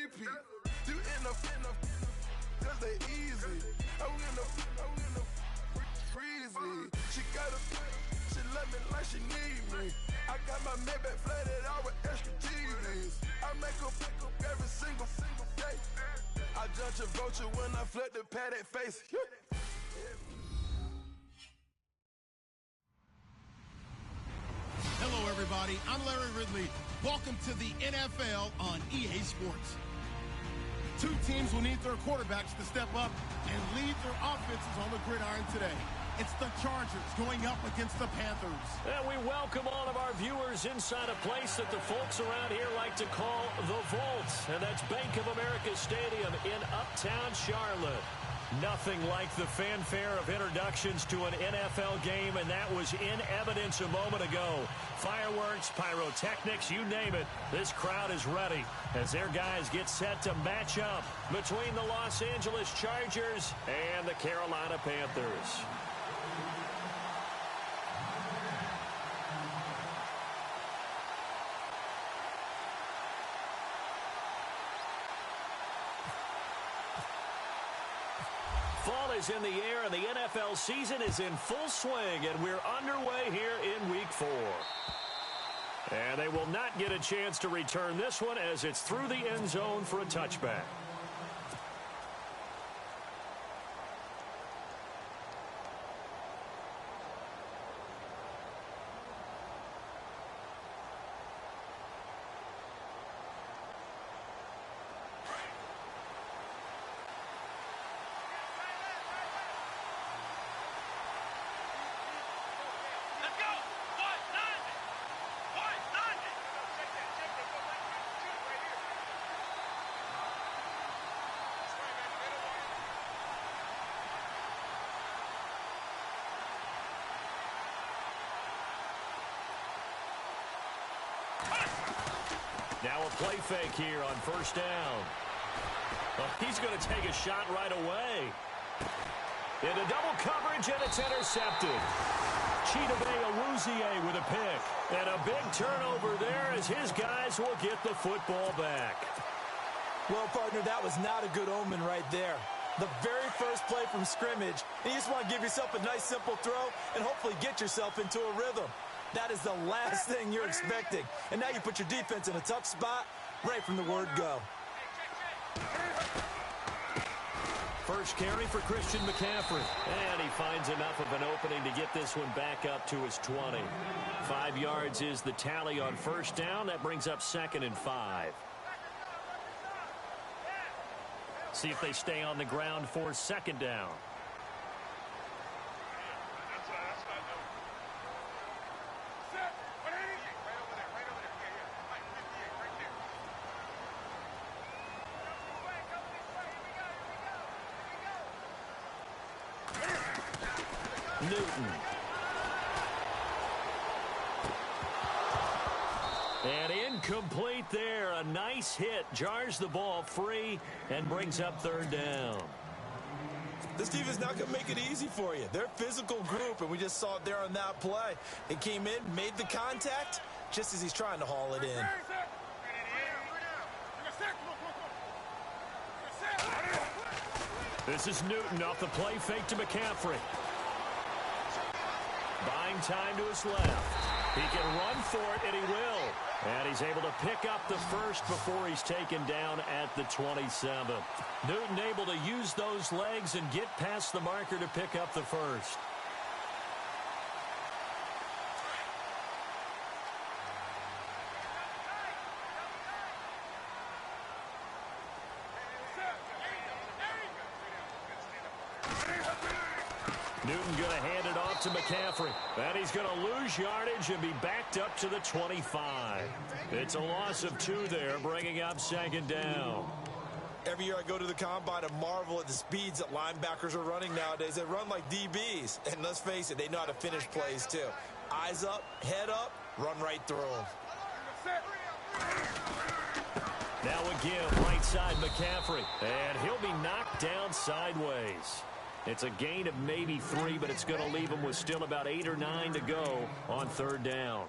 repeat. You in the cause they easy. I'm in the freezy. She got a, she love me like she need me. I got my Maybach flooded out with extra TVs. I make her pick up every single day. I judge a vulture when I flood the paddock face. Hello, everybody. I'm Larry Ridley. Welcome to the NFL on EA Sports. Two teams will need their quarterbacks to step up and lead their offenses on the gridiron today. It's the Chargers going up against the Panthers. And we welcome all of our viewers inside a place that the folks around here like to call the Vault. And that's Bank of America Stadium in Uptown Charlotte. Nothing like the fanfare of introductions to an NFL game, and that was in evidence a moment ago. Fireworks, pyrotechnics, you name it. This crowd is ready as their guys get set to match up between the Los Angeles Chargers and the Carolina Panthers. Fall is in the air, and the NFL season is in full swing, and we're underway here in Week 4. And they will not get a chance to return this one as it's through the end zone for a touchback. Now a play fake here on first down. Well, he's going to take a shot right away. Into double coverage, and it's intercepted. Chidobe Awuzie with a pick. And a big turnover there as his guys will get the football back. Well, partner, that was not a good omen right there. The very first play from scrimmage, and you just want to give yourself a nice, simple throw and hopefully get yourself into a rhythm. That is the last thing you're expecting. And now you put your defense in a tough spot right from the word go. First carry for Christian McCaffrey. And he finds enough of an opening to get this one back up to his 20. 5 yards is the tally on first down. That brings up 2nd and 5. See if they stay on the ground for 2nd down. Newton. And incomplete there. A nice hit. Jars the ball free and brings up 3rd down. This team is not going to make it easy for you. They're a physical group, and we just saw it there on that play. They came in, made the contact, just as he's trying to haul it in. This is Newton off the play fake to McCaffrey. Buying time to his left. He can run for it, and he will. And he's able to pick up the first before he's taken down at the 27. Newton able to use those legs and get past the marker to pick up the first. Newton going to hand it off to McCaffrey. And he's going to lose yardage and be backed up to the 25. It's a loss of 2 there, bringing up 2nd down. Every year I go to the combine and marvel at the speeds that linebackers are running nowadays. They run like DBs. And let's face it, they know how to finish plays too. Eyes up, head up, run right through them. Now again, right side McCaffrey. And he'll be knocked down sideways. It's a gain of maybe 3, but it's going to leave him with still about 8 or 9 to go on 3rd down.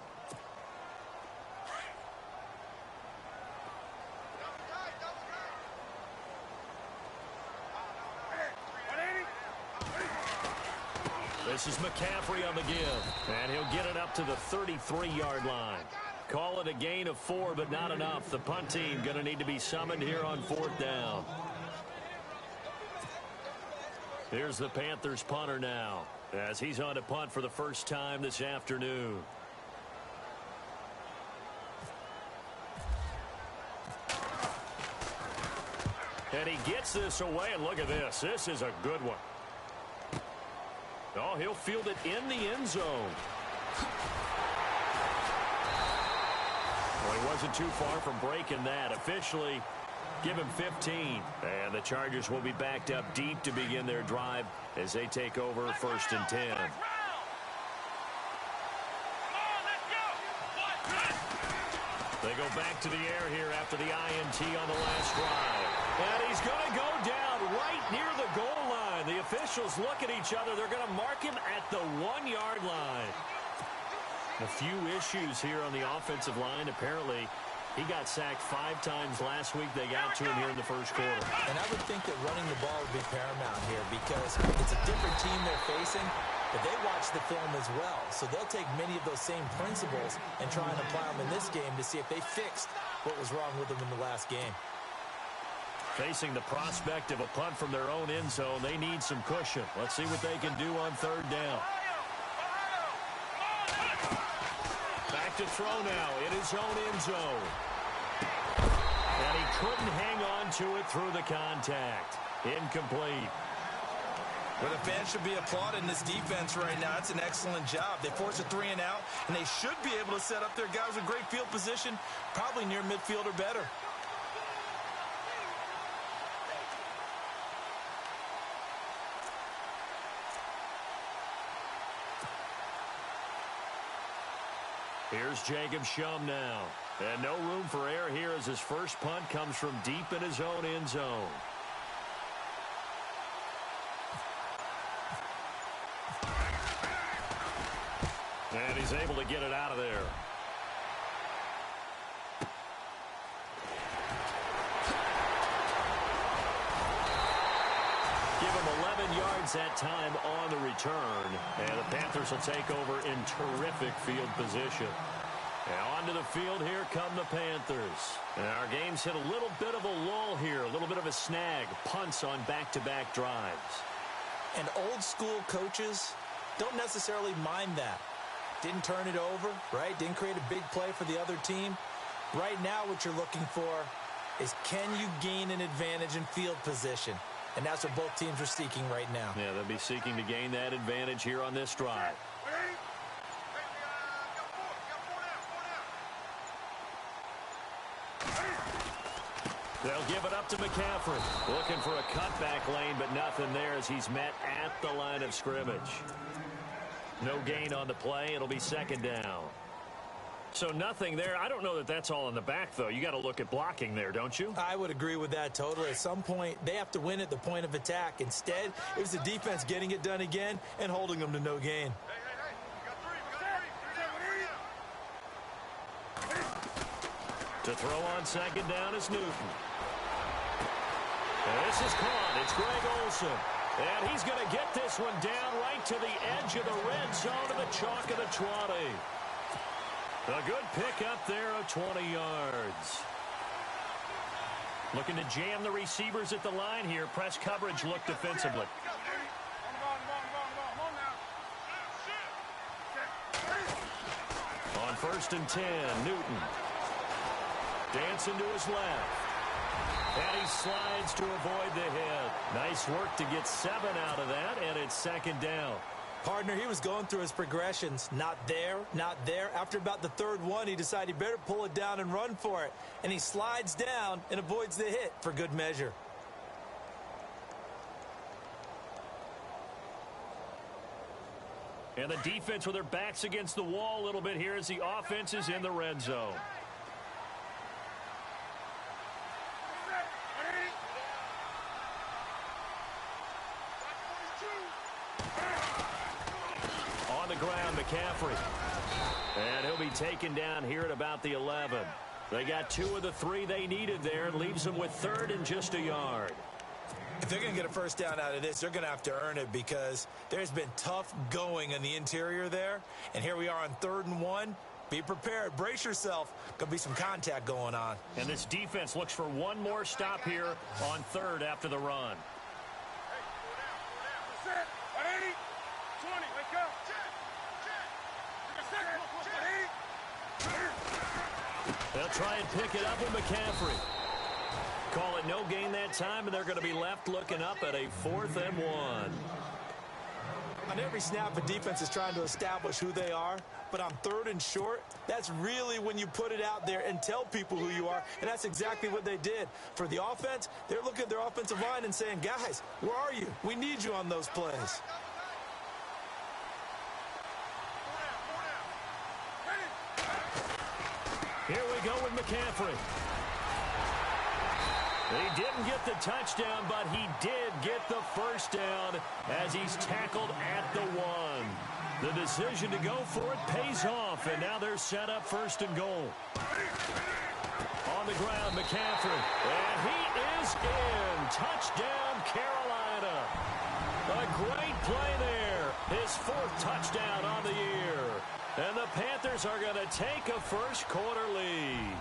This is McCaffrey on the give. And he'll get it up to the 33-yard line. Call it a gain of 4, but not enough. The punt team going to need to be summoned here on 4th down. Here's the Panthers punter now, as he's on to punt for the first time this afternoon. And he gets this away, and look at this. This is a good one. Oh, he'll field it in the end zone. Well, he wasn't too far from breaking that. Officially, give him 15. And the Chargers will be backed up deep to begin their drive as they take over 1st and 10. They go back to the air here after the INT on the last drive. And he's going to go down right near the goal line. The officials look at each other. They're going to mark him at the 1-yard line. A few issues here on the offensive line. Apparently, he got sacked 5 times last week. They got to him here in the first quarter. And I would think that running the ball would be paramount here because it's a different team they're facing, but they watch the film as well. So they'll take many of those same principles and try and apply them in this game to see if they fixed what was wrong with them in the last game. Facing the prospect of a punt from their own end zone, they need some cushion. Let's see what they can do on 3rd down. Back to throw now in his own end zone. And he couldn't hang on to it through the contact. Incomplete. Well, the fans should be applauding this defense right now. It's an excellent job. They force a 3-and-out, and they should be able to set up their guys with great field position, probably near midfield or better. Here's Jacob Shum now. And no room for error here as his first punt comes from deep in his own end zone. And he's able to get it out of there. Give him 11 yards that time on the return. And the Panthers will take over in terrific field position. And onto the field, here come the Panthers. And our game's hit a little bit of a lull here, a little bit of a snag. Punts on back-to-back drives. And old-school coaches don't necessarily mind that. Didn't turn it over, right? Didn't create a big play for the other team. Right now, what you're looking for is can you gain an advantage in field position? And that's what both teams are seeking right now. Yeah, they'll be seeking to gain that advantage here on this drive. They'll give it up to McCaffrey. Looking for a cutback lane, but nothing there as he's met at the line of scrimmage. No gain on the play. It'll be 2nd down. So nothing there. I don't know that that's all in the back, though. You got to look at blocking there, don't you? I would agree with that totally. At some point, they have to win at the point of attack. Instead, it was the defense getting it done again and holding them to no gain. To throw on 2nd down is Newton. And this is caught. It's Greg Olsen. And he's going to get this one down right to the edge of the red zone of the chalk of the 20. A good pick up there of 20 yards. Looking to jam the receivers at the line here. Press coverage look defensively. On 1st and 10, Newton. Dancing to his left. And he slides to avoid the hit. Nice work to get 7 out of that, and it's 2nd down. Partner, he was going through his progressions. Not there, not there. After about the 3rd one, he decided he better pull it down and run for it. And he slides down and avoids the hit for good measure. And the defense with their backs against the wall a little bit here as the offense is in the red zone. On the ground, McCaffrey. And he'll be taken down here at about the 11. They got 2 of the 3 they needed there. It leaves them with 3rd and just a yard. If they're going to get a first down out of this, they're going to have to earn it because there's been tough going in the interior there. And here we are on 3rd and 1. Be prepared. Brace yourself. Going to be some contact going on. And this defense looks for one more stop here on 3rd after the run. They'll try and pick it up with McCaffrey. Call it no gain that time, and they're going to be left looking up at a 4th and 1. On every snap, a defense is trying to establish who they are, but on 3rd and short, that's really when you put it out there and tell people who you are, and that's exactly what they did. For the offense, they're looking at their offensive line and saying, guys, where are you? We need you on those plays. Here we go with McCaffrey. He didn't get the touchdown, but he did get the first down as he's tackled at the 1. The decision to go for it pays off, and now they're set up 1st and goal. On the ground, McCaffrey, and he is in. Touchdown, Carolina. A great play there. His 4th touchdown on the year. And the Panthers are going to take a first-quarter lead.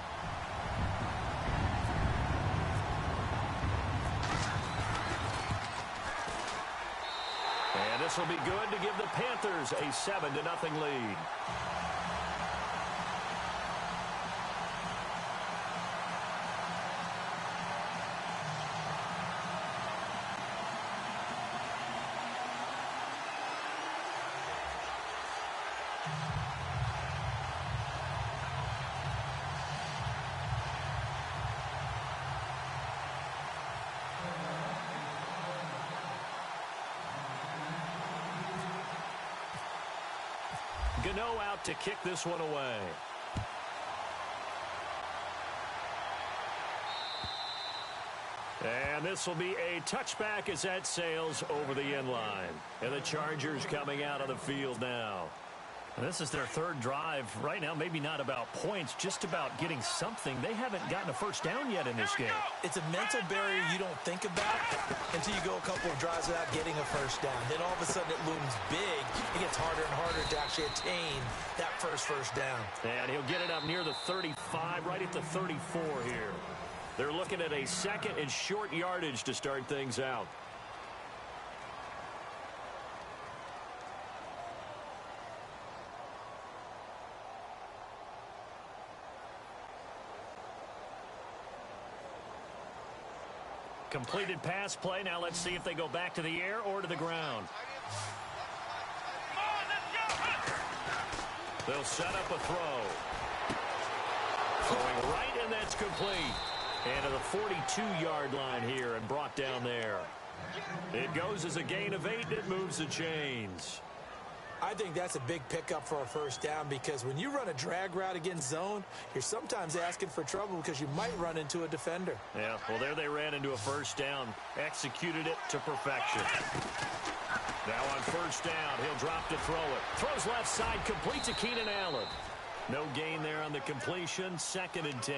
And this will be good to give the Panthers a 7-0 lead. Gano out to kick this one away. And this will be a touchback as that sails over the end line. And the Chargers coming out of the field now. And this is their 3rd drive right now. Maybe not about points, just about getting something. They haven't gotten a first down yet in this game. It's a mental barrier you don't think about until you go a couple of drives without getting a first down. Then all of a sudden it looms big. It gets harder and harder to actually attain that first down. And he'll get it up near the 35, right at the 34 here. They're looking at a 2nd and short yardage to start things out. Completed pass play. Now let's see if they go back to the air or to the ground. They'll set up a throw. Throwing right, and that's complete. And to the 42-yard line here and brought down there. It goes as a gain of 8. It moves the chains. I think that's a big pickup for a first down because when you run a drag route against zone, you're sometimes asking for trouble because you might run into a defender. Yeah, well, there they ran into a first down. Executed it to perfection. Now on first down, he'll drop to throw it. Throws left side, complete to Keenan Allen. No gain there on the completion, 2nd and 10.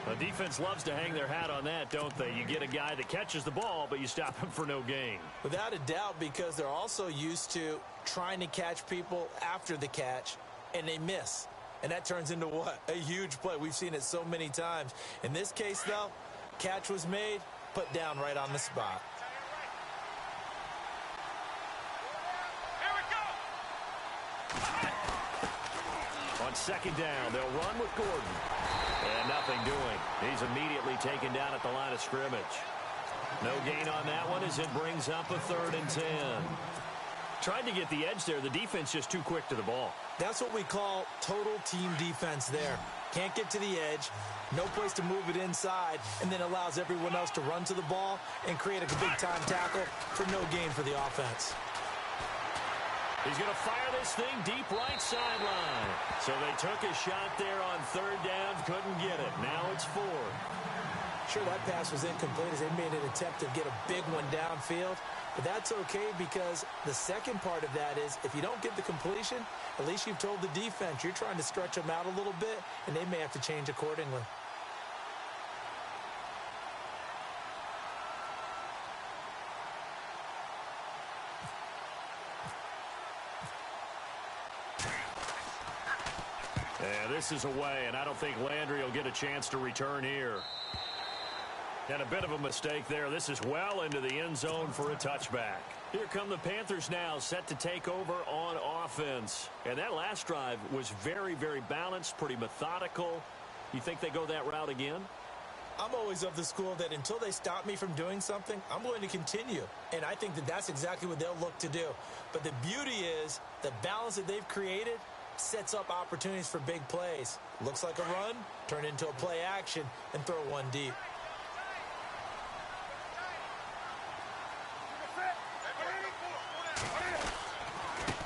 The defense loves to hang their hat on that, don't they? You get a guy that catches the ball, but you stop him for no gain. Without a doubt, because they're also used to trying to catch people after the catch, and they miss. And that turns into what? A huge play. We've seen it so many times. In this case, though, catch was made, put down right on the spot. On 2nd down, they'll run with Gordon. And nothing doing. He's immediately taken down at the line of scrimmage. No gain on that one as it brings up a 3rd and 10. Tried to get the edge there. The defense just too quick to the ball. That's what we call total team defense there. Can't get to the edge, no place to move it inside, and then allows everyone else to run to the ball and create a big-time tackle for no gain for the offense. He's going to fire this thing deep right sideline. So they took a shot there on 3rd down, couldn't get it. Now it's 4. Sure, that pass was incomplete as they made an attempt to get a big one downfield. But that's okay because the second part of that is if you don't get the completion, at least you've told the defense you're trying to stretch them out a little bit, and they may have to change accordingly. And this is away, and I don't think Landry will get a chance to return here. And a bit of a mistake there. This is well into the end zone for a touchback. Here come the Panthers now, set to take over on offense. And that last drive was very, very balanced, pretty methodical. You think they go that route again? I'm always of the school that until they stop me from doing something, I'm going to continue. And I think that that's exactly what they'll look to do. But the beauty is the balance that they've created sets up opportunities for big plays. Looks like a run, turn into a play action, and throw one deep.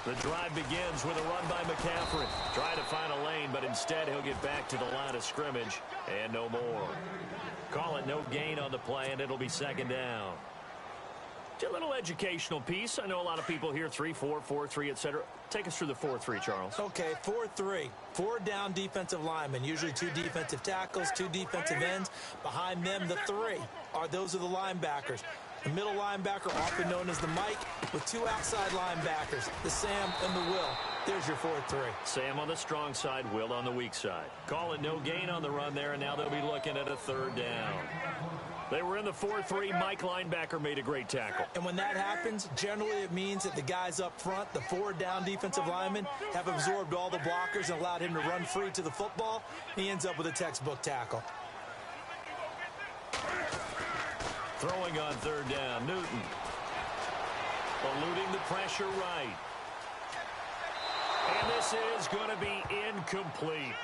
The drive begins with a run by McCaffrey. Trying to find a lane, but instead he'll get back to the line of scrimmage and no more. Call it no gain on the play, and it'll be second down. A little educational piece. I know a lot of people hear 3-4, 4-3, etc. Take us through the 4-3, Charles. Okay, 4-3. 4 down defensive linemen, usually 2 defensive tackles, 2 defensive ends. Behind them, the 3 those are the linebackers. The middle linebacker, often known as the Mike, with 2 outside linebackers, the Sam and the Will. There's your 4-3. Sam on the strong side, Will on the weak side. Call it no gain on the run there, and now they'll be looking at a third down. They were in the 4-3. Mike linebacker made a great tackle. And when that happens, generally it means that the guys up front, the 4 down defensive linemen, have absorbed all the blockers and allowed him to run free to the football. He ends up with a textbook tackle. Throwing on third down, Newton. Eluding the pressure right. And this is going to be incomplete.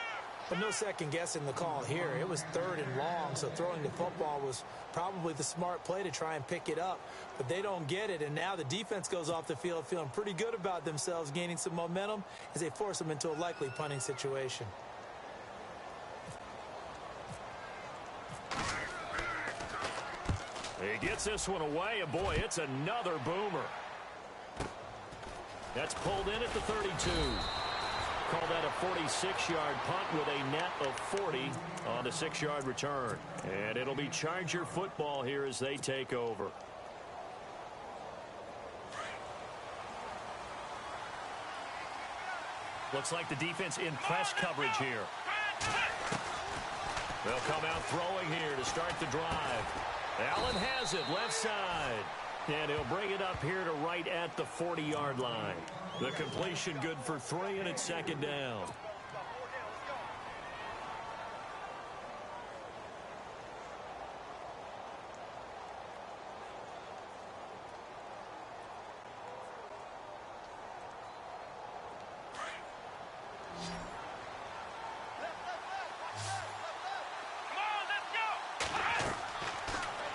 But no second guessing the call here. It was 3rd and long, so throwing the football was probably the smart play to try and pick it up. But they don't get it, and now the defense goes off the field feeling pretty good about themselves, gaining some momentum as they force them into a likely punting situation. He gets this one away, and boy, it's another boomer. That's pulled in at the 32. Call that a 46-yard punt with a net of 40 on the 6-yard return. And it'll be Charger football here as they take over. Looks like the defense in press coverage here. They'll come out throwing here to start the drive. Allen has it left side. And he'll bring it up here to right at the 40-yard line. The completion good for 3, and it's second down.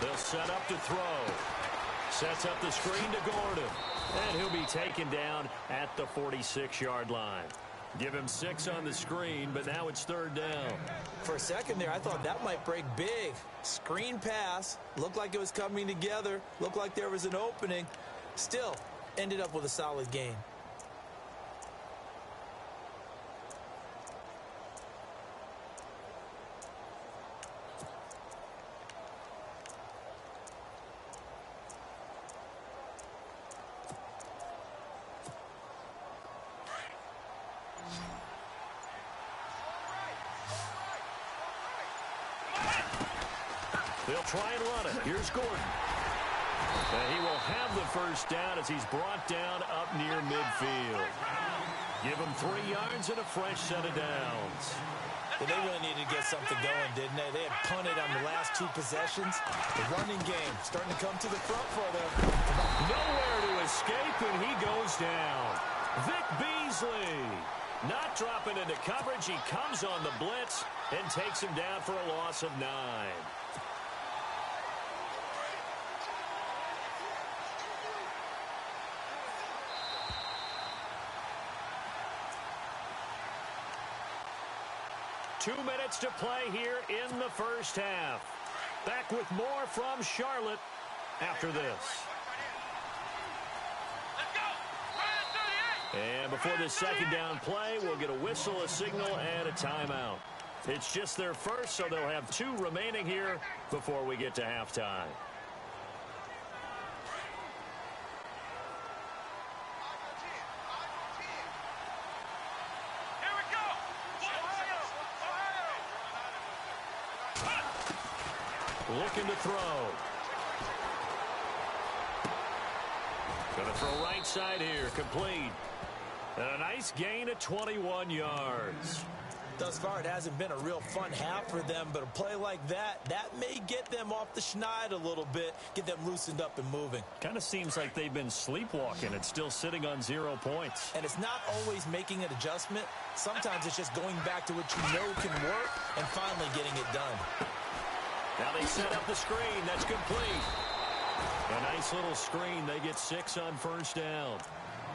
They'll set up to throw. Sets up the screen to Gordon. And he'll be taken down at the 46-yard line. Give him 6 on the screen, but now it's third down. For a second there, I thought that might break big. Screen pass. Looked like it was coming together. Looked like there was an opening. Still, ended up with a solid gain. They'll try and run it. Here's Gordon. And he will have the first down as he's brought down up near midfield. Give him 3 yards and a fresh set of downs. Well, they really needed to get something going, didn't they? They had punted on the last 2 possessions. The running game starting to come to the front for them. Nowhere to escape, and he goes down. Vic Beasley not dropping into coverage. He comes on the blitz and takes him down for a loss of 9. Two minutes to play here in the first half. Back with more from Charlotte after this. And before this second down play, we'll get a whistle, a signal, and a timeout. It's just their first, so they'll have 2 remaining here before we get to halftime. looking to throw. Going to throw right side here, complete. And a nice gain of 21 yards. Thus far, it hasn't been a real fun half for them, but a play like that may get them off the schneid a little bit, get them loosened up and moving. Kind of seems like they've been sleepwalking and still sitting on 0 points. And it's not always making an adjustment. Sometimes it's just going back to what you know can work and finally getting it done. Now they set up the screen. That's complete. A nice little screen. They get 6 on first down.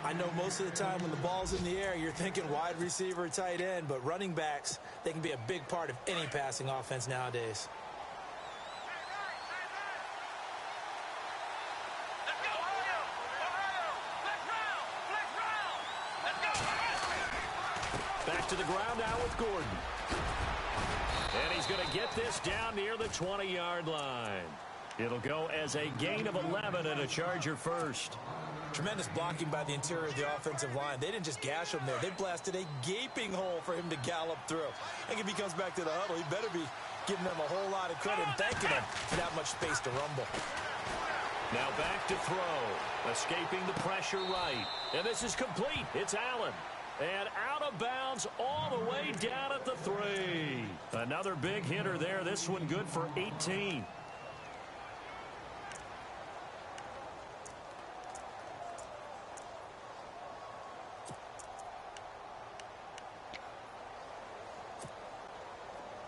I know most of the time when the ball's in the air, you're thinking wide receiver, tight end, but running backs, they can be a big part of any passing offense nowadays. Back to the ground now with Gordon. And he's going to get this down near the 20-yard line. It'll go as a gain of 11 and a Charger first. Tremendous blocking by the interior of the offensive line. They didn't just gash him there. They blasted a gaping hole for him to gallop through. I think if he comes back to the huddle, he better be giving them a whole lot of credit and thanking them for that much space to rumble. Now back to throw. Escaping the pressure right. And this is complete. It's Allen. And out of bounds all the way down at the 3. Another big hitter there. This one good for 18.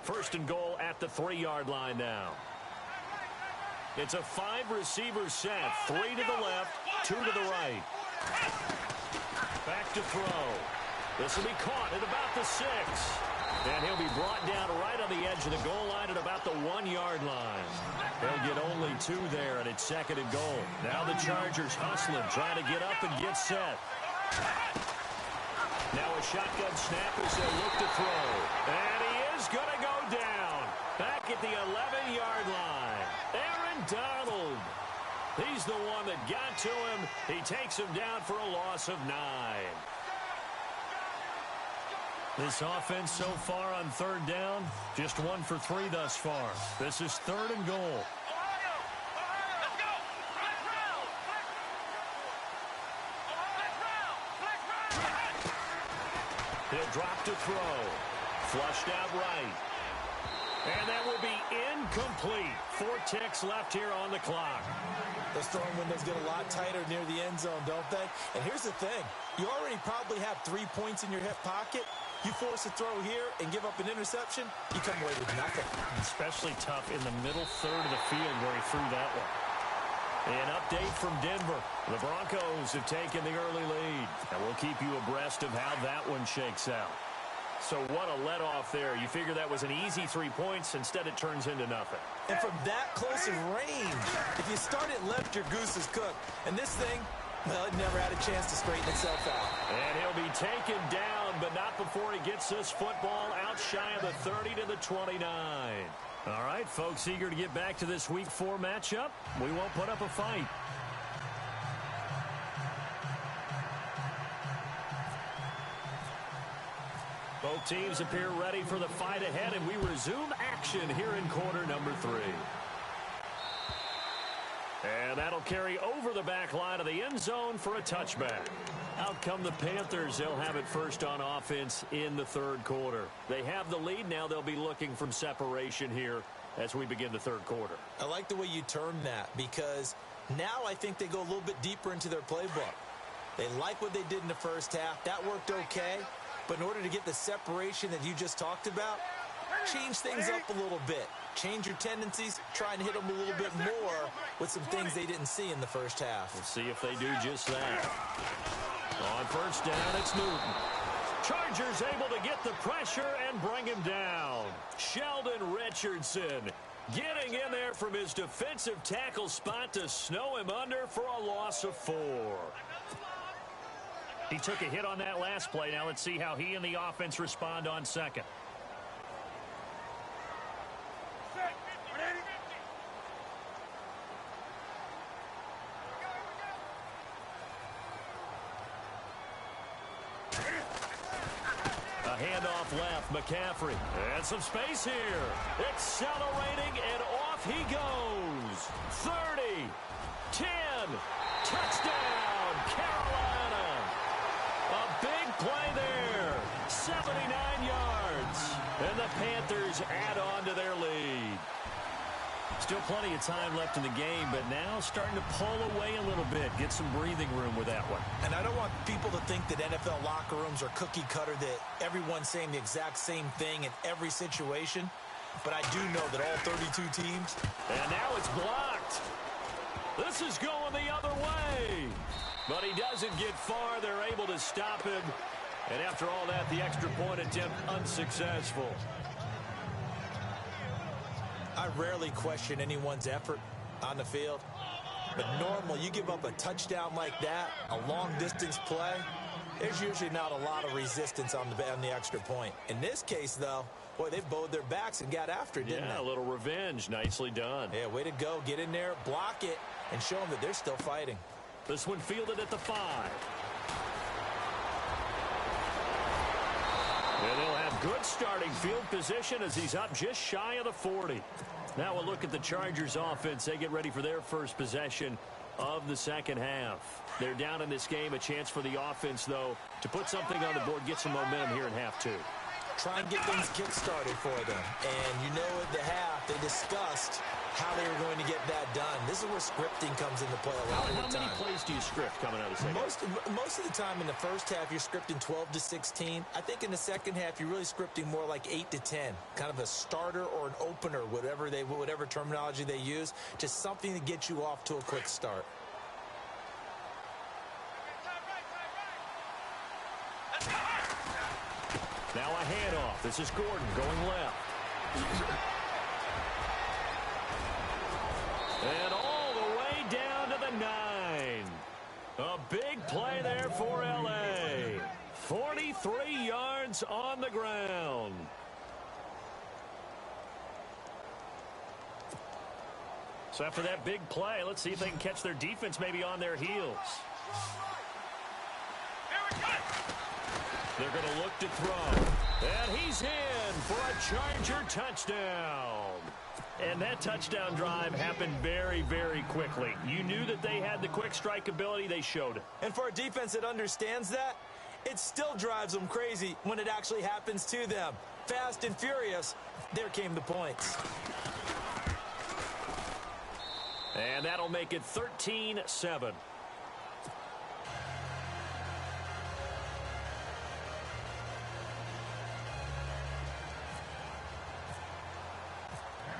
First and goal at the 3-yard line now. It's a 5-receiver set. 3 to the left, 2 to the right. Back to throw. This will be caught at about the 6. And he'll be brought down right on the edge of the goal line at about the 1-yard line. They'll get only 2 there, and it's 2nd and goal. Now the Chargers hustling, trying to get up and get set. Now a shotgun snap as they look to throw. And he is going to go down. Back at the 11-yard line. Aaron Donald. He's the one that got to him. He takes him down for a loss of 9. This offense so far on 3rd down, just 1 for 3 thus far. This is 3rd and goal. He'll drop to throw. Flushed out right. And that will be incomplete. 4 ticks left here on the clock. Those throwing windows get a lot tighter near the end zone, don't they? And here's the thing. You already probably have 3 points in your hip pocket. You force a throw here and give up an interception, you come away with nothing. Especially tough in the middle third of the field where he threw that one. An update from Denver. The Broncos have taken the early lead. And we'll keep you abreast of how that one shakes out. So what a let-off there. You figure that was an easy 3 points. Instead, it turns into nothing. And from that close of range, if you start it left, your goose is cooked. And this thing, well, it never had a chance to straighten itself out. And he'll be taken down, but not before he gets this football out shy of the 30 to the 29. All right, folks, eager to get back to this Week 4 matchup. We won't put up a fight. Both teams appear ready for the fight ahead, and we resume action here in quarter number 3. And that'll carry over the back line of the end zone for a touchback. Out come the Panthers. They'll have it first on offense in the 3rd quarter. They have the lead. Now they'll be looking from separation here as we begin the 3rd quarter. I like the way you term that because now I think they go a little bit deeper into their playbook. They like what they did in the first half. That worked okay. But in order to get the separation that you just talked about, change things up a little bit. Change your tendencies, try and hit them a little bit more with some things they didn't see in the first half. We'll see if they do just that. On first down, it's Newton. Chargers able to get the pressure and bring him down. Sheldon Richardson getting in there from his defensive tackle spot to snow him under for a loss of 4. He took a hit on that last play. Now let's see how he and the offense respond on second. handoff left. McCaffrey. And some space here. Accelerating, and off he goes. 30. 10. Touchdown, Carolina. A big play there. 79 yards. And the Panthers add on to their lead. Still plenty of time left in the game, but now starting to pull away a little bit. Get some breathing room with that one. And I don't want people to think that NFL locker rooms are cookie cutter, that everyone's saying the exact same thing in every situation. But I do know that all 32 teams. And now it's blocked. This is going the other way. But he doesn't get far. They're able to stop him. And after all that, the extra point attempt unsuccessful. I rarely question anyone's effort on the field. But normal, you give up a touchdown like that, a long-distance play, there's usually not a lot of resistance on the extra point. In this case, though, boy, they bowed their backs and got after it, didn't they? Yeah, a little revenge. Nicely done. Yeah, way to go. Get in there, block it, and show them that they're still fighting. This one fielded at the 5. And they'll have good starting field position as he's up just shy of the 40. Now we'll look at the Chargers offense. They get ready for their first possession of the second half. They're down in this game. A chance for the offense, though, to put something on the board, get some momentum here in half 2. Try and get things kick-started for them. And you know at the half, they discussed how they were going to get that done. This is where scripting comes into play a lot of the time. How many plays do you script coming out of the second half? Most of the time in the first half, you're scripting 12 to 16. I think in the second half, you're really scripting more like 8 to 10. Kind of a starter or an opener, whatever terminology they use. Just something to get you off to a quick start. Now a handoff. This is Gordon going left. And all the way down to the 9. A big play there for L.A. 43 yards on the ground. So after that big play, let's see if they can catch their defense maybe on their heels. They're going to look to throw. And he's in for a Charger touchdown. And that touchdown drive happened very, very quickly. You knew that they had the quick strike ability. They showed it. And for a defense that understands that, it still drives them crazy when it actually happens to them. Fast and furious, there came the points. And that'll make it 13-7.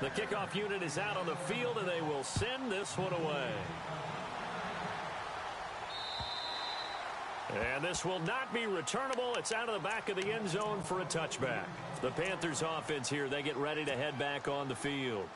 The kickoff unit is out on the field, and they will send this one away. And this will not be returnable. It's out of the back of the end zone for a touchback. The Panthers offense here, they get ready to head back on the field.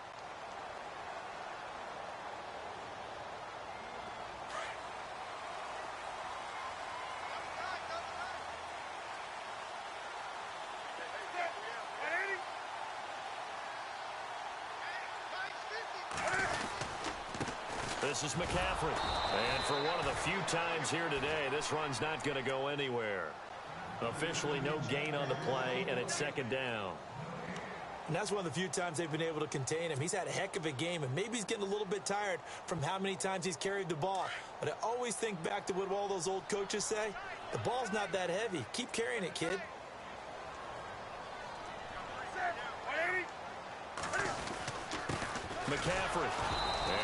This is McCaffrey. And for one of the few times here today, this run's not going to go anywhere. Officially no gain on the play, and it's second down. And that's one of the few times they've been able to contain him. He's had a heck of a game, and maybe he's getting a little bit tired from how many times he's carried the ball. But I always think back to what all those old coaches say. The ball's not that heavy. Keep carrying it, kid. McCaffrey.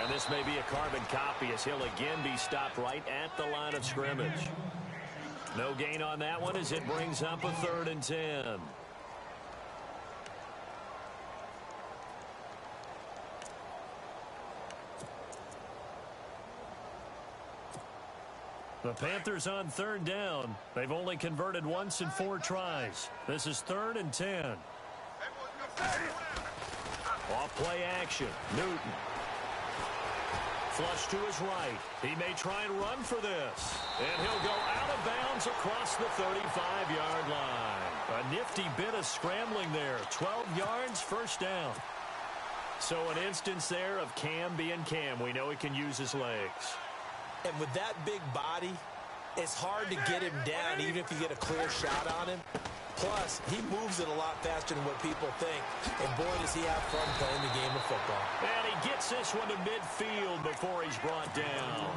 And this may be a carbon copy as he'll again be stopped right at the line of scrimmage. No gain on that one as it brings up a 3rd and 10. The Panthers on 3rd down. They've only converted once in 4 tries. This is 3rd and 10. Off play action. Newton. Flush to his right. He may try and run for this. And he'll go out of bounds across the 35-yard line. A nifty bit of scrambling there. 12 yards, first down. So an instance there of Cam being Cam. We know he can use his legs. And with that big body, it's hard to get him down even if you get a clear shot on him. Plus, he moves it a lot faster than what people think. And boy, does he have fun playing the game of football. And he gets this one to midfield before he's brought down.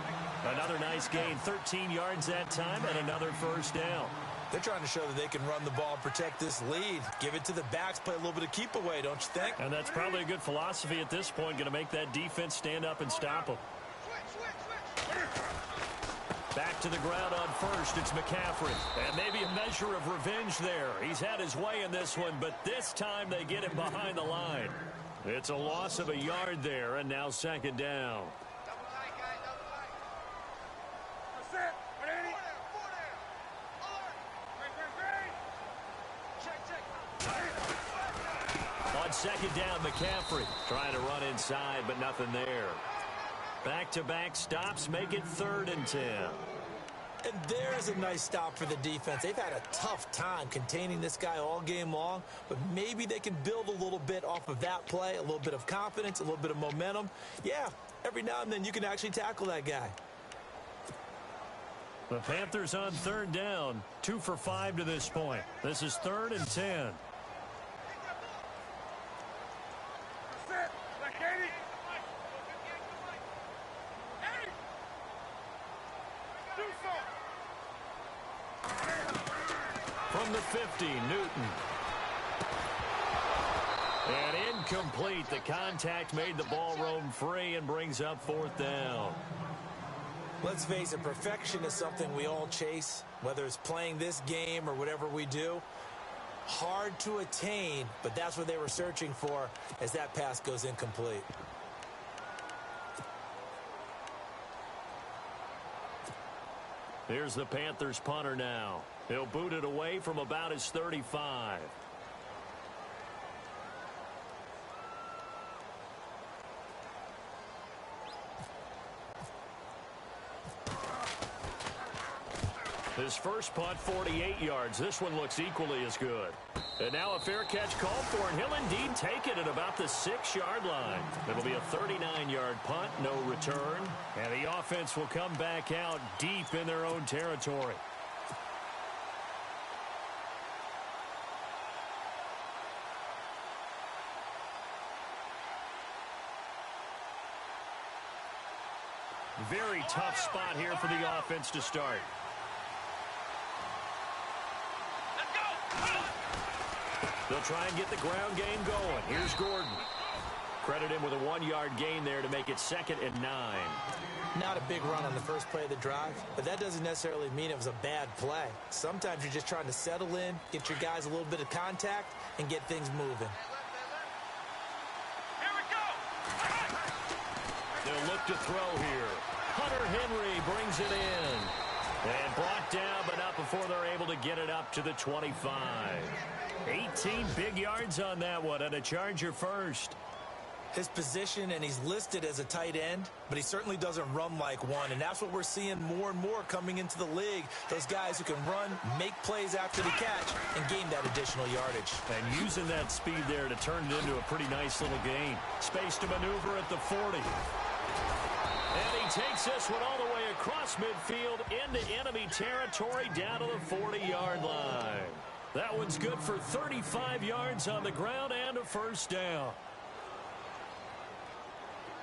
Another nice gain, 13 yards that time, and another first down. They're trying to show that they can run the ball and protect this lead. Give it to the backs, play a little bit of keep away, don't you think? And that's probably a good philosophy at this point, going to make that defense stand up and stop them. Back to the ground on first, it's McCaffrey. And maybe a measure of revenge there. He's had his way in this one, but this time they get him behind the line. It's a loss of a yard there, and now second down. On second down, McCaffrey trying to run inside, but nothing there. Back-to-back stops make it 3rd and 10. And there's a nice stop for the defense. They've had a tough time containing this guy all game long, but maybe they can build a little bit off of that play, a little bit of confidence, a little bit of momentum. Yeah, every now and then you can actually tackle that guy. The Panthers on 3rd down, 2 for 5 to this point. This is 3rd and 10. From the 50, Newton. And incomplete. The contact made the ball roam free and brings up 4th down. Let's face it, perfection is something we all chase, whether it's playing this game or whatever we do. Hard to attain, but that's what they were searching for as that pass goes incomplete. Here's the Panthers punter now. He'll boot it away from about his 35. His first punt, 48 yards. This one looks equally as good. And now a fair catch called for, and he'll indeed take it at about the 6-yard line. It'll be a 39-yard punt, no return. And the offense will come back out deep in their own territory. Very tough spot here for the offense to start. They'll try and get the ground game going. Here's Gordon. Credit him with a 1-yard gain there to make it 2nd and 9. Not a big run on the first play of the drive, but that doesn't necessarily mean it was a bad play. Sometimes you're just trying to settle in, get your guys a little bit of contact, and get things moving. Here we go. They'll look to throw here. Hunter Henry brings it in. And brought down, but not before they're able to get it up to the 25. 18 big yards on that one, and a Charger first. His position, and he's listed as a tight end, but he certainly doesn't run like one, and that's what we're seeing more and more coming into the league. Those guys who can run, make plays after the catch, and gain that additional yardage. And using that speed there to turn it into a pretty nice little gain. Space to maneuver at the 40. And he takes this one all the way across midfield into enemy territory down to the 40-yard line. That one's good for 35 yards on the ground and a first down.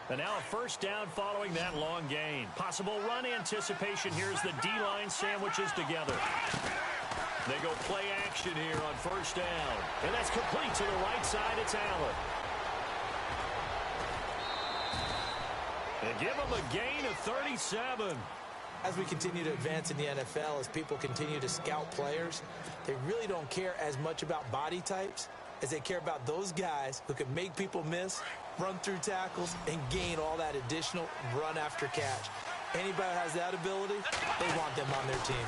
And now a first down following that long gain. Possible run anticipation here as the D-line sandwiches together. They go play action here on first down. And that's complete to the right side. It's Allen. And give him a gain of 37. As we continue to advance in the NFL, as people continue to scout players, they really don't care as much about body types as they care about those guys who can make people miss, run through tackles, and gain all that additional run after catch. Anybody who has that ability, they want them on their team.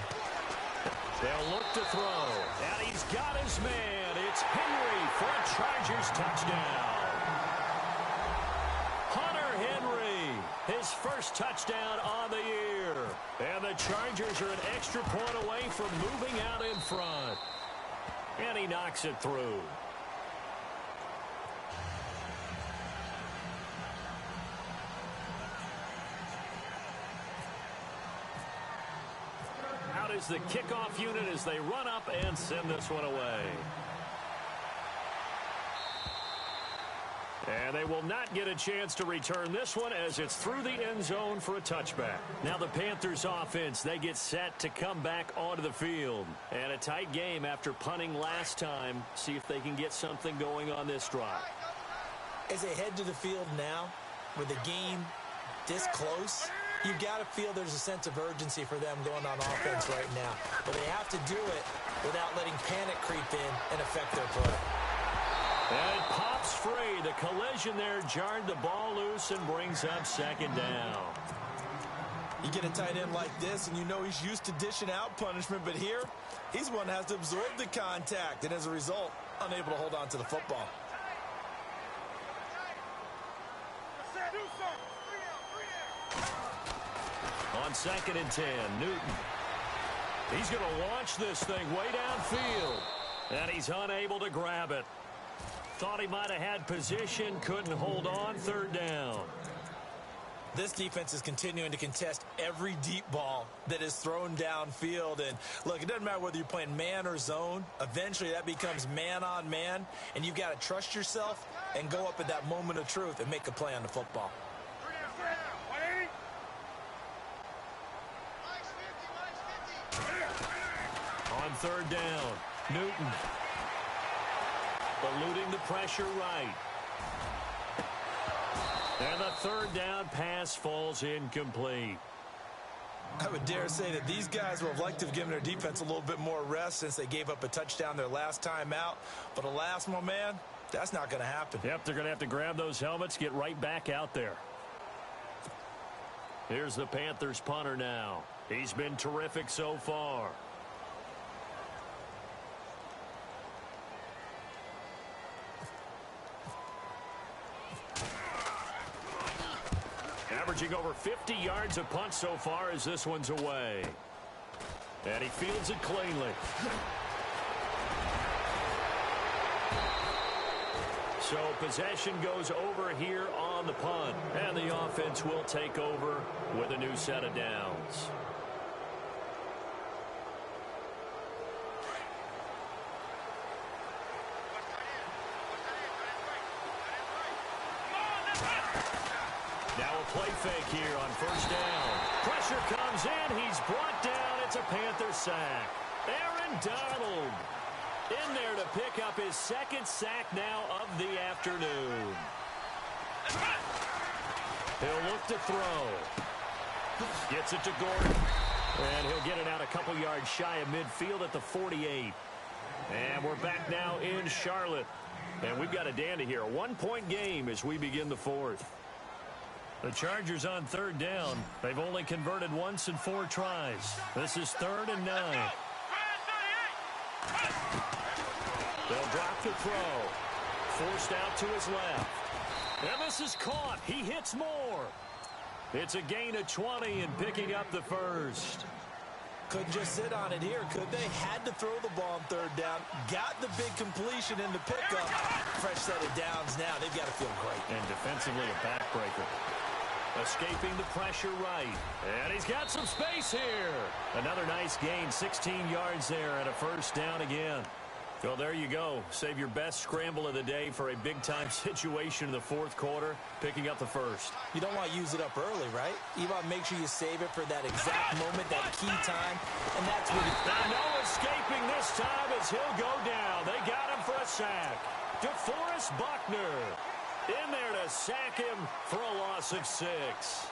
They'll look to throw. And he's got his man. It's Henry for a Chargers touchdown. Hunter Henry, his first touchdown on the year. And the Chargers are an extra point away from moving out in front. And he knocks it through. Out is is the kickoff unit as they run up and send this one away. And they will not get a chance to return this one as it's through the end zone for a touchback. Now the Panthers offense, they get set to come back onto the field. And a tight game after punting last time. See if they can get something going on this drive. As they head to the field now, with the game this close, you've got to feel there's a sense of urgency for them going on offense right now. But they have to do it without letting panic creep in and affect their play. And it pops free. The collision there jarred the ball loose and brings up second down. You get a tight end like this, and you know he's used to dishing out punishment, but here, he's one that has to absorb the contact, and as a result, unable to hold on to the football. On 2nd and 10, Newton. He's going to launch this thing way downfield, and he's unable to grab it. Thought he might have had position, couldn't hold on, 3rd down. This defense is continuing to contest every deep ball that is thrown downfield. And look, it doesn't matter whether you're playing man or zone. Eventually that becomes man on man, and you've got to trust yourself and go up at that moment of truth and make a play on the football. On 3rd down, Newton. Eluding the pressure right. And the 3rd down pass falls incomplete. I would dare say that these guys would have liked to have given their defense a little bit more rest since they gave up a touchdown their last time out. But alas, my man, that's not going to happen. Yep, they're going to have to grab those helmets, get right back out there. Here's the Panthers punter now. He's been terrific so far. Averaging over 50 yards a punt so far as this one's away. And he fields it cleanly. So possession goes over here on the punt. And the offense will take over with a new set of downs. Now a play fake here on 1st down. Pressure comes in. He's brought down. It's a Panther sack. Aaron Donald in there to pick up his 2nd sack now of the afternoon. He'll look to throw. Gets it to Gordon. And he'll get it out a couple yards shy of midfield at the 48. And we're back now in Charlotte. And we've got a dandy here. A 1-point game as we begin the 4th. The Chargers on 3rd down. They've only converted once in 4 tries. This is 3rd and 9. They'll drop the throw. Forced out to his left. And this is caught. He hits more. It's a gain of 20 and picking up the 1st. Couldn't just sit on it here, could they? Had to throw the ball on 3rd down. Got the big completion in the pickup. Fresh set of downs now. They've got to feel great. And defensively a backbreaker. Escaping the pressure right. And he's got some space here. Another nice gain. 16 yards there and a 1st down again. Well, there you go. Save your best scramble of the day for a big-time situation in the 4th quarter, picking up the 1st. You don't want to use it up early, right? You want to make sure you save it for that exact moment, that key time, and that's what Now, no escaping this time as he'll go down. They got him for a sack. DeForest Buckner in there to sack him for a loss of 6.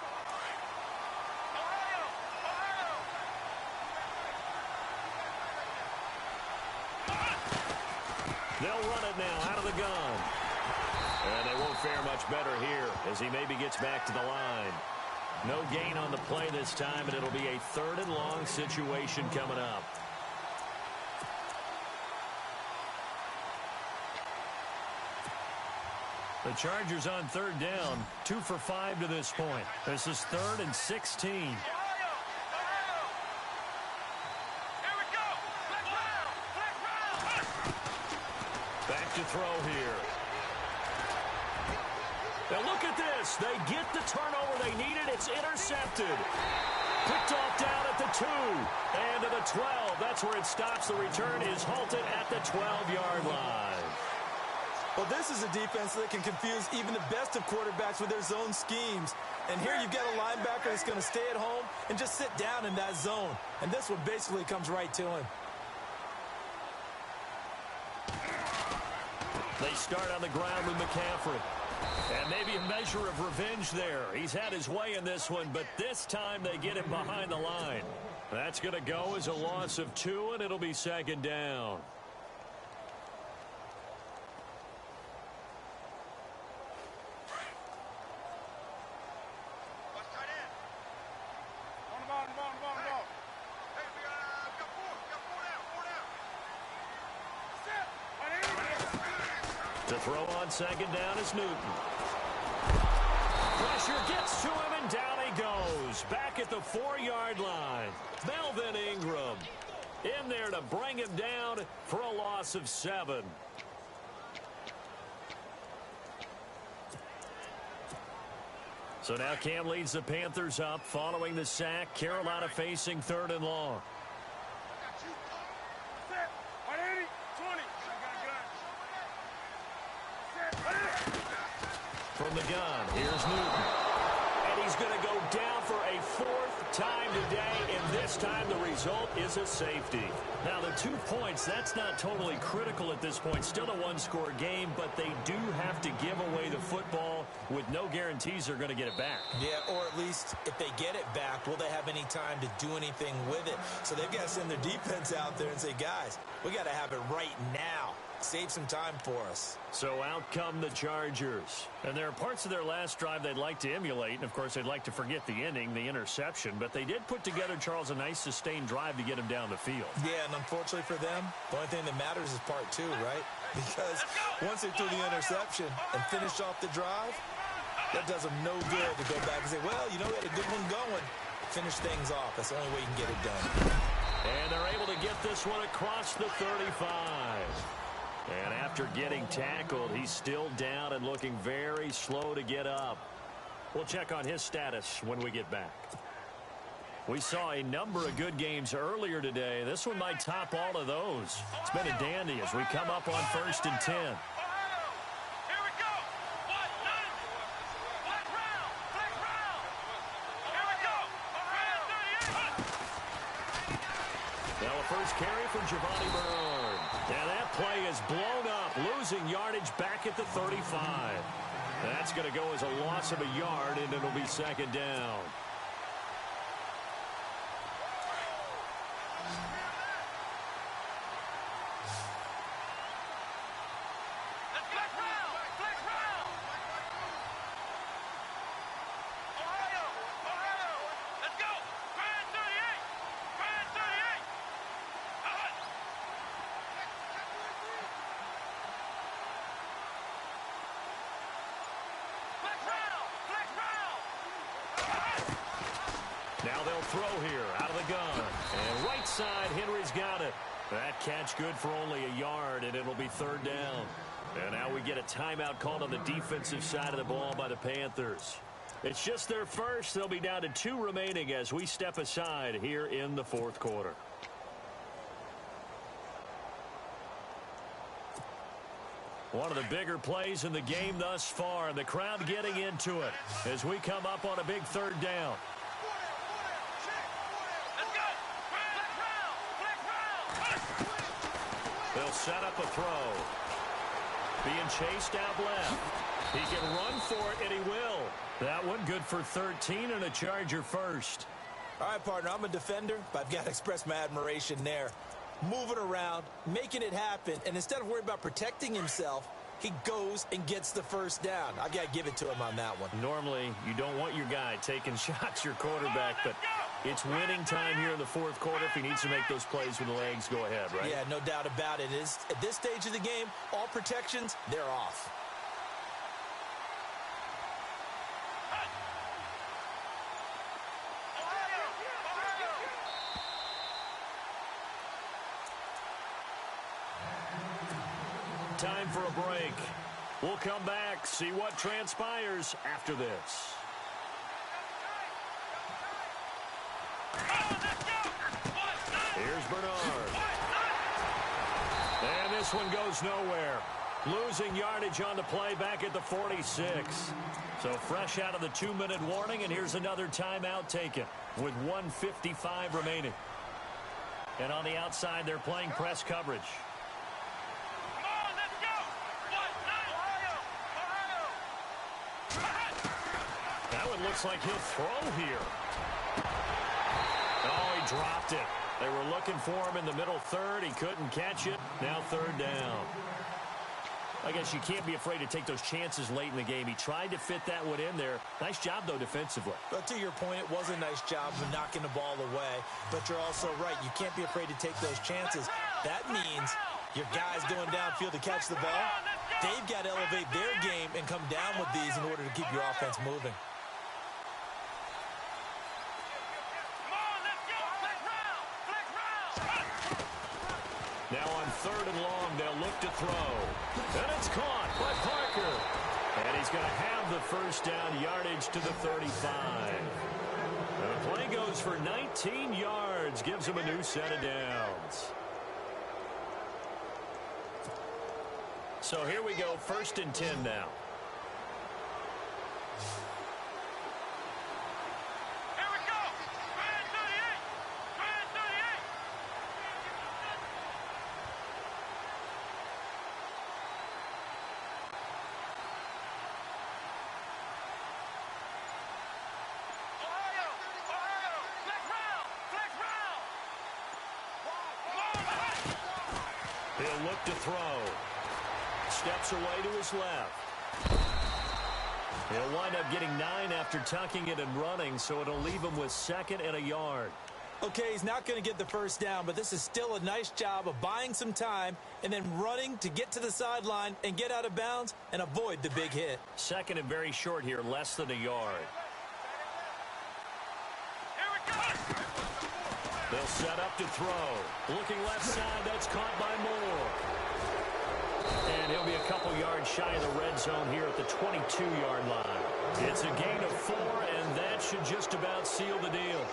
They'll run it now out of the gun. And they won't fare much better here as he maybe gets back to the line. No gain on the play this time, and it'll be a 3rd and long situation coming up. The Chargers on 3rd down, 2 for 5 to this point. This is 3rd and 16. Back to throw here. Now look at this. They get the turnover they needed. It's intercepted. Picked off down at the 2. And to the 12. That's where it stops. The return is halted at the 12-yard line. Well, this is a defense that can confuse even the best of quarterbacks with their zone schemes. And here you've got a linebacker that's going to stay at home and just sit down in that zone. And this one basically comes right to him. They start on the ground with McCaffrey. And maybe a measure of revenge there. He's had his way in this one, but this time they get him behind the line. That's going to go as a loss of 2, and it'll be second down. To throw on second down is Newton. Pressure gets to him, and down he goes. Back at the 4-yard line. Melvin Ingram in there to bring him down for a loss of 7. So now Cam leads the Panthers up following the sack. Carolina facing 3rd and long. From the gun, here's Newton. And he's going to go down for a 4th time today, and this time the result is a safety. Now, the 2 points, that's not totally critical at this point. Still a one-score game, but they do have to give away the football with no guarantees they're going to get it back. Yeah, or at least if they get it back, will they have any time to do anything with it? So they've got to send their defense out there and say, guys, we got to have it right now. Save some time for us. So out come the Chargers. And there are parts of their last drive they'd like to emulate. And, of course, they'd like to forget the ending, the interception. But they did put together, Charles, a nice sustained drive to get him down the field. Yeah, and unfortunately for them, the only thing that matters is part 2, right? Because once they threw the interception and finished off the drive, that does them no good to go back and say, well, you know, we had a good one going. Finish things off. That's the only way you can get it done. And they're able to get this one across the 35. And after getting tackled, he's still down and looking very slow to get up. We'll check on his status when we get back. We saw a number of good games earlier today. This one might top all of those. It's been a dandy as we come up on 1st and 10. Now a first carry for Giovanni Bernard. And that play is blown up, losing yardage back at the 35. That's going to go as a loss of a yard, and it'll be second down. Now they'll throw here out of the gun. And right side, Henry's got it. That catch good for only a yard, and it'll be 3rd down. And now we get a timeout called on the defensive side of the ball by the Panthers. It's just their first. They'll be down to 2 remaining as we step aside here in the 4th quarter. One of the bigger plays in the game thus far, and the crowd getting into it as we come up on a big 3rd down. They'll set up a throw. Being chased out left. He can run for it, and he will. That one good for 13 and a Charger first. All right, partner, I'm a defender, but I've got to express my admiration there. Moving around, making it happen, and instead of worrying about protecting himself, he goes and gets the first down. I've got to give it to him on that one. Normally, you don't want your guy taking shots, your quarterback, but it's winning time here in the 4th quarter. If he needs to make those plays with the legs, go ahead, right? Yeah, no doubt about it. At this stage of the game, all protections, they're off. Time for a break. We'll come back, see what transpires after this. Here's Bernard. And this one goes nowhere. Losing yardage on the play back at the 46. So fresh out of the 2-minute warning, and here's another timeout taken with 1:55 remaining. And on the outside, they're playing press coverage. Come on, let's go! That one looks like he'll throw here. Oh, he dropped it. They were looking for him in the middle third. He couldn't catch it. Now third down. I guess you can't be afraid to take those chances late in the game. He tried to fit that one in there. Nice job, though, defensively. But to your point, it was a nice job of knocking the ball away. But you're also right. You can't be afraid to take those chances. That means your guys going downfield to catch the ball, they've got to elevate their game and come down with these in order to keep your offense moving. Now on third and long, they'll look to throw. And it's caught by Parker. And he's going to have the first down yardage to the 35. And the play goes for 19 yards. Gives him a new set of downs. So here we go, 1st and 10 now. He'll look to throw. Steps away to his left. He'll wind up getting 9 after tucking it and running, so it'll leave him with 2nd and a yard. Okay, he's not going to get the first down, but this is still a nice job of buying some time and then running to get to the sideline and get out of bounds and avoid the big hit. 2nd and very short here, less than a yard. They'll set up to throw. Looking left side, that's caught by Moore. And he'll be a couple yards shy of the red zone here at the 22-yard line. It's a gain of 4, and that should just about seal the deal.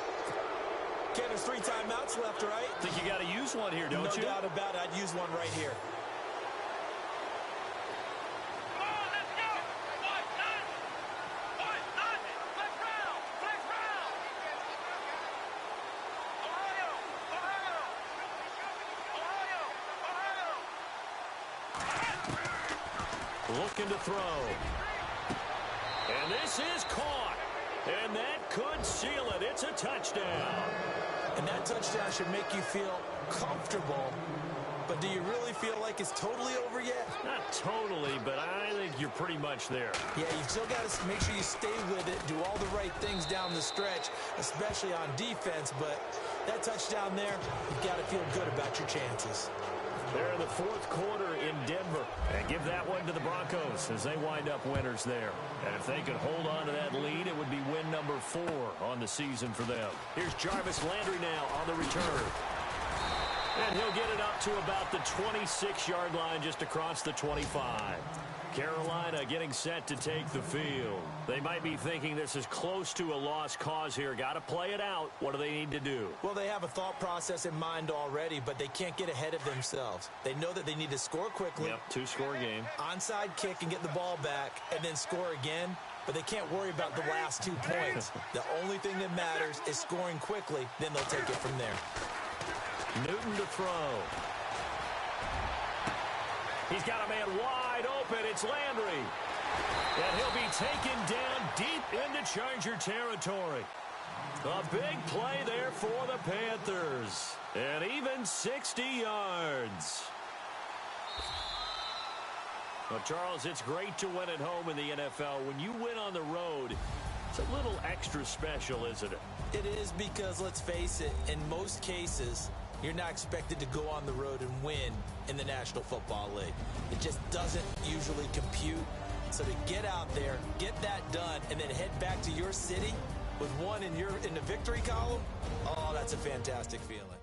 Ken, there's 3 timeouts left, right? I think you got to use one here, don't you? No doubt about it. I'd use one right here. Looking to throw. And this is caught. And that could seal it. It's a touchdown. And that touchdown should make you feel comfortable. But do you really feel like it's totally over yet? Not totally, but I think you're pretty much there. Yeah, you've still got to make sure you stay with it, do all the right things down the stretch, especially on defense. But that touchdown there, you've got to feel good about your chances. They're in the 4th quarter in Denver. And give that one to the Broncos as they wind up winners there. And if they could hold on to that lead, it would be win number 4 on the season for them. Here's Jarvis Landry now on the return. And he'll get it up to about the 26-yard line just across the 25. Carolina getting set to take the field. They might be thinking this is close to a lost cause here. Got to play it out. What do they need to do? Well, they have a thought process in mind already, but they can't get ahead of themselves. They know that they need to score quickly. Yep, 2-score game. Onside kick and get the ball back and then score again. But they can't worry about the last 2 points. The only thing that matters is scoring quickly. Then they'll take it from there. Newton to throw. He's got a man wide open. It's Landry. And he'll be taken down deep into Charger territory. A big play there for the Panthers. And even 60 yards. Well, Charles, it's great to win at home in the NFL. When you win on the road, it's a little extra special, isn't it? It is because, let's face it, in most cases, you're not expected to go on the road and win in the National Football League. It just doesn't usually compute. So to get out there, get that done, and then head back to your city with one in the victory column, oh, that's a fantastic feeling.